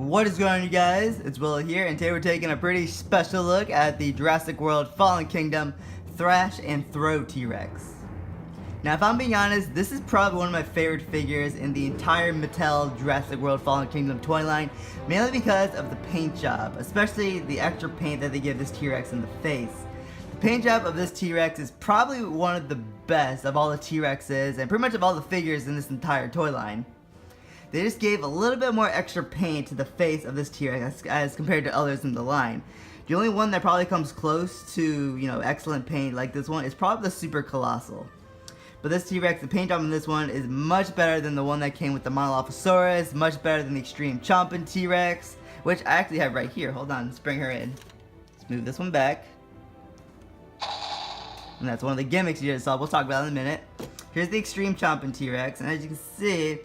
What is going on, you guys? It's Will here, and today we're taking a pretty special look at the Jurassic World Fallen Kingdom Thrash and Throw T-Rex. Now, if I'm being honest, this is probably one of my favorite figures in the entire Mattel Jurassic World Fallen Kingdom toy line, mainly because of the paint job, especially the extra paint that they give this T-Rex in the face. The paint job of this T-Rex is probably one of the best of all the T-Rexes, and pretty much of all the figures in this entire toy line. They just gave a little bit more extra paint to the face of this T-Rex as compared to others in the line. The only one that probably comes close to, excellent paint like this one is probably the Super Colossal. But this T-Rex, the paint job on this one is much better than the one that came with the Monolophosaurus, much better than the Extreme Chomping T-Rex, which I actually have right here. Hold on, let's bring her in. Let's move this one back. And that's one of the gimmicks you just saw. We'll talk about it in a minute. Here's the Extreme Chomping T-Rex, and as you can see,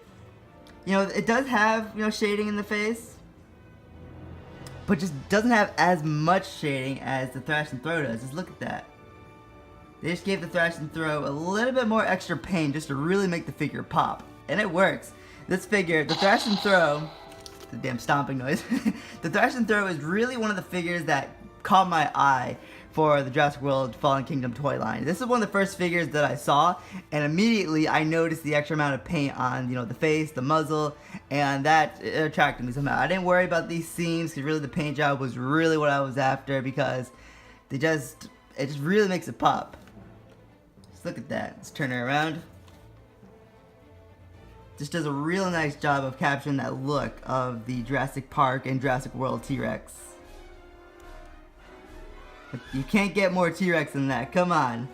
it does have, shading in the face, but just doesn't have as much shading as the Thrash and Throw does. Just look at that. They just gave the Thrash and Throw a little bit more extra paint just to really make the figure pop. And it works. This figure, the Thrash and Throw, the damn stomping noise, the Thrash and Throw is really one of the figures that caught my eye for the Jurassic World Fallen Kingdom toy line. This is one of the first figures that I saw, and immediately I noticed the extra amount of paint on, the face, the muzzle, and that attracted me somehow. I didn't worry about these seams, because really the paint job was really what I was after, because it just really makes it pop. Just look at that. Let's turn her around. Just does a real nice job of capturing that look of the Jurassic Park and Jurassic World T-Rex. You can't get more T-Rex than that, come on.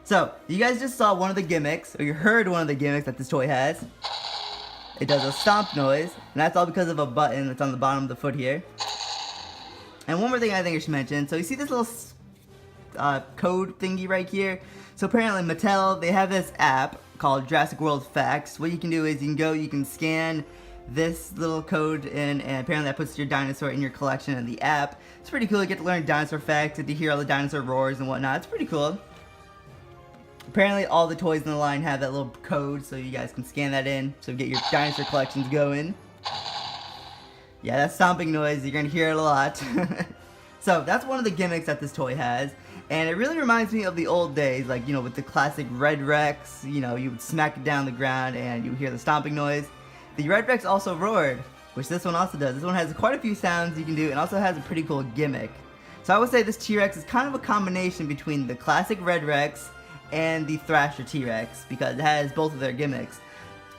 So, you guys just saw one of the gimmicks, or you heard one of the gimmicks that this toy has. It does a stomp noise, and that's all because of a button that's on the bottom of the foot here. And one more thing I think I should mention, so you see this little code thingy right here? So apparently Mattel, they have this app called Jurassic World Facts. What you can do is you can scan this little code and apparently that puts your dinosaur in your collection in the app. It's pretty cool. You get to learn dinosaur facts, get to hear all the dinosaur roars and whatnot. It's pretty cool. Apparently all the toys in the line have that little code, so you guys can scan that in, so get your dinosaur collections going. Yeah, that stomping noise, you're gonna hear it a lot. So that's one of the gimmicks that this toy has, and it really reminds me of the old days, like, with the classic Red Rex, you would smack it down the ground and you would hear the stomping noise. The Red Rex also roared, which this one also does. This one has quite a few sounds you can do and also has a pretty cool gimmick. So I would say this T-Rex is kind of a combination between the classic Red Rex and the Thrasher T-Rex because it has both of their gimmicks.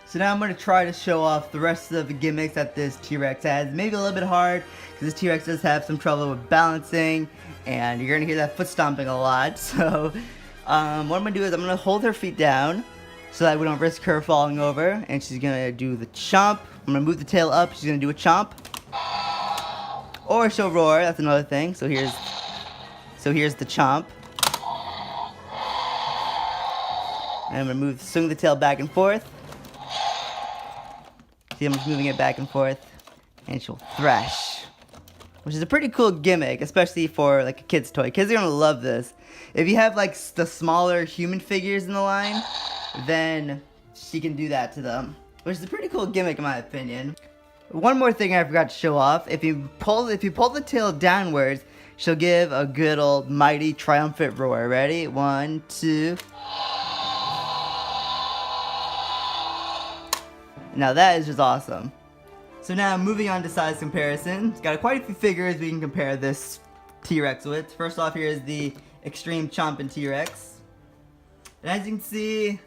So now I'm going to try to show off the rest of the gimmicks that this T-Rex has. Maybe a little bit hard because this T-Rex does have some trouble with balancing and you're going to hear that foot stomping a lot. So what I'm going to do is I'm going to hold her feet down so that we don't risk her falling over, and she's gonna do the chomp. I'm gonna move the tail up, she's gonna do a chomp. Or she'll roar, that's another thing. So here's the chomp. And I'm gonna swing the tail back and forth. See, I'm just moving it back and forth. And she'll thrash. Which is a pretty cool gimmick, especially for like a kid's toy. Kids are gonna love this. If you have like the smaller human figures in the line, then she can do that to them, which is a pretty cool gimmick in my opinion. One more thing I forgot to show off: if you pull the tail downwards, she'll give a good old mighty triumphant roar. Ready? 1, 2. Now that is just awesome. So now moving on to size comparison. It's got quite a few figures we can compare this T-Rex with. First off, here is the Extreme Chomping T-Rex, and as you can see,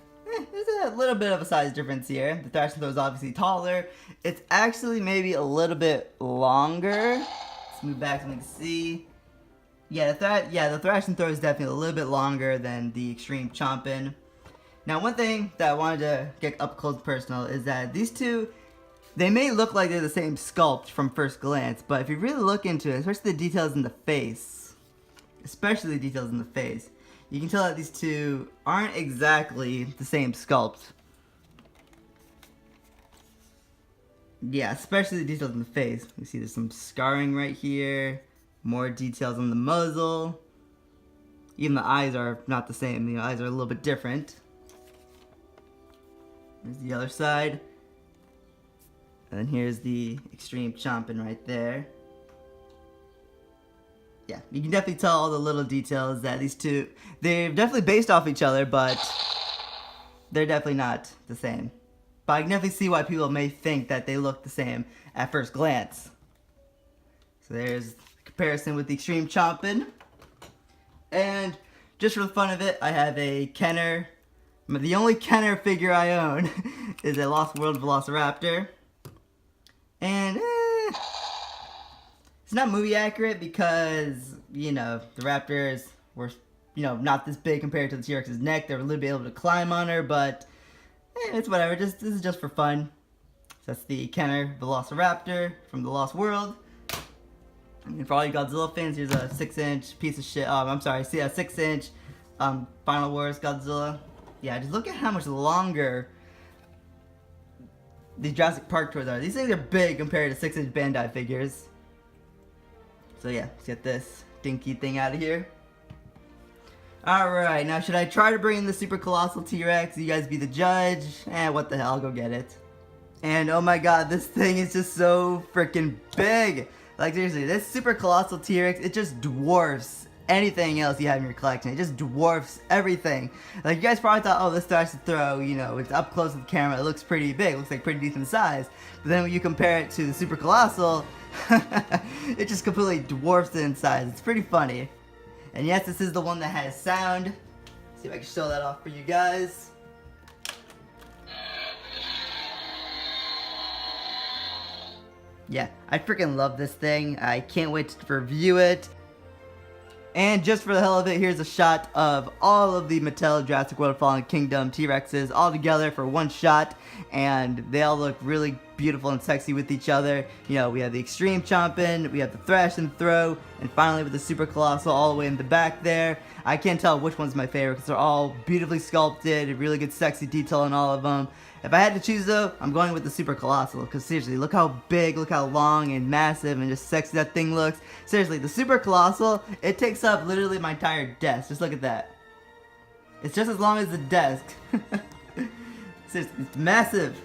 there's a little bit of a size difference here. The Thrash and Throw is obviously taller. It's actually maybe a little bit longer. Let's move back so we can see. Yeah, the Thrash and Throw is definitely a little bit longer than the Extreme Chomping. Now, one thing that I wanted to get up close and personal is that these two, they may look like they're the same sculpt from first glance, but if you really look into it, especially the details in the face, you can tell that these two aren't exactly the same sculpt. Yeah, especially the details in the face. You see there's some scarring right here, more details on the muzzle. Even the eyes are not the same, the eyes are a little bit different. There's the other side. And then here's the extreme chomping right there. Yeah, you can definitely tell all the little details that these two, they're definitely based off each other, but they're definitely not the same. But I can definitely see why people may think that they look the same at first glance. So there's the comparison with the extreme chomping. And just for the fun of it, I have a Kenner. The only Kenner figure I own is a Lost World Velociraptor. And it's not movie accurate because, you know, the raptors were, you know, not this big compared to the T-Rex's neck. They were a little bit able to climb on her, but it's whatever. This is just for fun. So that's the Kenner Velociraptor from the Lost World. And for all you Godzilla fans, here's a 6-inch piece of shit. I'm sorry, see a 6-inch Final Wars Godzilla. Yeah, just look at how much longer these Jurassic Park toys are. These things are big compared to 6-inch Bandai figures. So yeah, let's get this dinky thing out of here. Alright, now should I try to bring in the super colossal T-Rex? You guys be the judge? What the hell, I'll go get it. And oh my god, this thing is just so freaking big. Like seriously, this super colossal T-Rex, it just dwarfs anything else you have in your collection. It just dwarfs everything. Like you guys probably thought, oh, this Thrash to throw, you know, it's up close with the camera, it looks pretty big, it looks like pretty decent size. But then when you compare it to the super colossal, it just completely dwarfs it in size. It's pretty funny. And yes, this is the one that has sound. Let's see if I can show that off for you guys. Yeah, I freaking love this thing. I can't wait to review it. And just for the hell of it, here's a shot of all of the Mattel Jurassic World Fallen Kingdom T-Rexes all together for one shot. And they all look really beautiful and sexy with each other. You know, we have the extreme chomping, we have the thrash and throw, and finally with the super colossal all the way in the back there. I can't tell which one's my favorite because they're all beautifully sculpted, really good sexy detail in all of them. If I had to choose though, I'm going with the super colossal because seriously, look how big, look how long and massive and just sexy that thing looks. Seriously, the super colossal, it takes up literally my entire desk. Just look at that. It's just as long as the desk. Seriously, it's massive.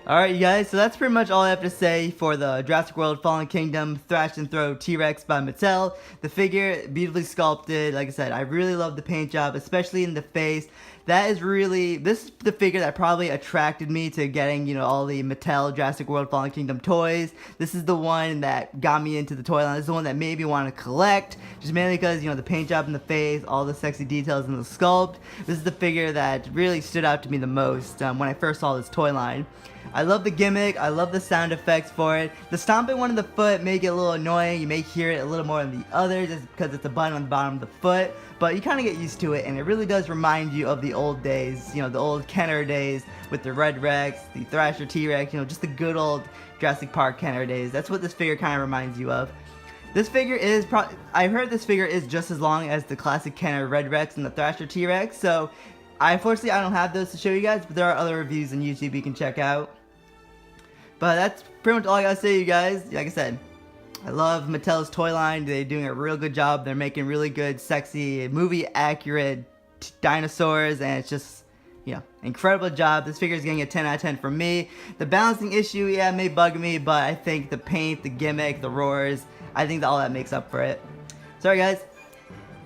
Alright you guys, so that's pretty much all I have to say for the Jurassic World Fallen Kingdom Thrash and Throw T-Rex by Mattel. The figure, beautifully sculpted. Like I said, I really love the paint job, especially in the face. That is really, this is the figure that probably attracted me to getting, you know, all the Mattel Jurassic World Fallen Kingdom toys. This is the one that got me into the toy line. This is the one that made me want to collect, just mainly because, you know, the paint job in the face, all the sexy details in the sculpt. This is the figure that really stood out to me the most when I first saw this toy line. I love the gimmick, I love the sound effects for it. The stomping one in the foot may get a little annoying, you may hear it a little more than the other just because it's a button on the bottom of the foot, but you kind of get used to it and it really does remind you of the old days, you know, the old Kenner days with the Red Rex, the Thrasher T-Rex, you know, just the good old Jurassic Park Kenner days. That's what this figure kind of reminds you of. This figure is, I heard this figure is just as long as the classic Kenner Red Rex and the Thrasher T-Rex, so unfortunately I don't have those to show you guys, but there are other reviews on YouTube you can check out. But that's pretty much all I gotta say to you guys. Like I said, I love Mattel's toy line. They're doing a real good job. They're making really good, sexy, movie accurate dinosaurs, and it's just, you know, incredible job. This figure is getting a 10 out of 10 from me. The balancing issue, yeah, may bug me, but I think the paint, the gimmick, the roars, I think that all that makes up for it. Sorry guys,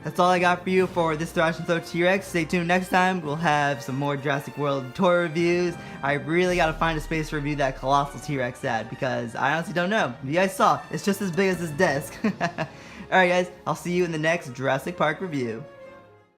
that's all I got for you for this Thrash and Throw T-Rex. Stay tuned next time. We'll have some more Jurassic World toy reviews. I really gotta find a space to review that colossal T-Rex at because I honestly don't know. You guys saw, it's just as big as this desk. Alright guys, I'll see you in the next Jurassic Park review.